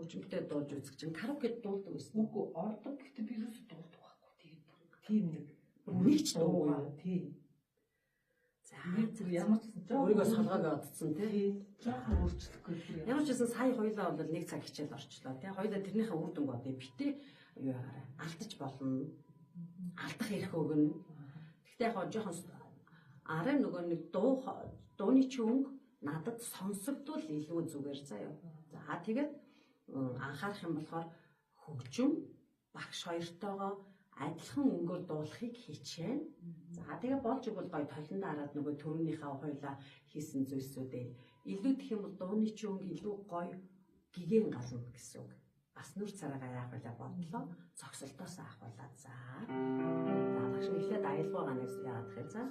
хөгжимтэй дуулж үзэх чинь караокед дуулдаг гэсэн. Үгүй ордог гэхдээ би юус дуулдаг байхгүй. Тийм нэг нэг ч дуугүй. Тийм. За ямар ч өөрийгөө солгоог одцсон тий. Жоохон өөрчлөхгүй тийм. Ямар ч гэсэн сая хоёлаа бол нэг цаг хичээл орчлоо тий. Хоёлаа тэрнийхээ үр дүнг одоо битээ юу яараа алдаж болно. Алдах эрх өгнө. Гэхдээ яг жоохон арай нөгөө нэг дууны чөнг надад сонсогдвол илүү зүгээр заяа. За тэгээд анхаарах юм болохоор хөгжим багш хоёртойгоо адилхан өнгөөр дуулахыг хичээнэ. За тэгээ болж игэл гоё толонд хараад нөгөө төрөнийхөө хоёлаа хийсэн зүйлсүүдээ илүү гэх юм бол дууны чөнг илүү гоё гэгэн гална гэсэн үг. Бас нүр цараагаа яах вэ бодлоо зогсолтоос авах байлаа. За багш нэхлээд аялал байгаа нэг яагаад тэгэхээр за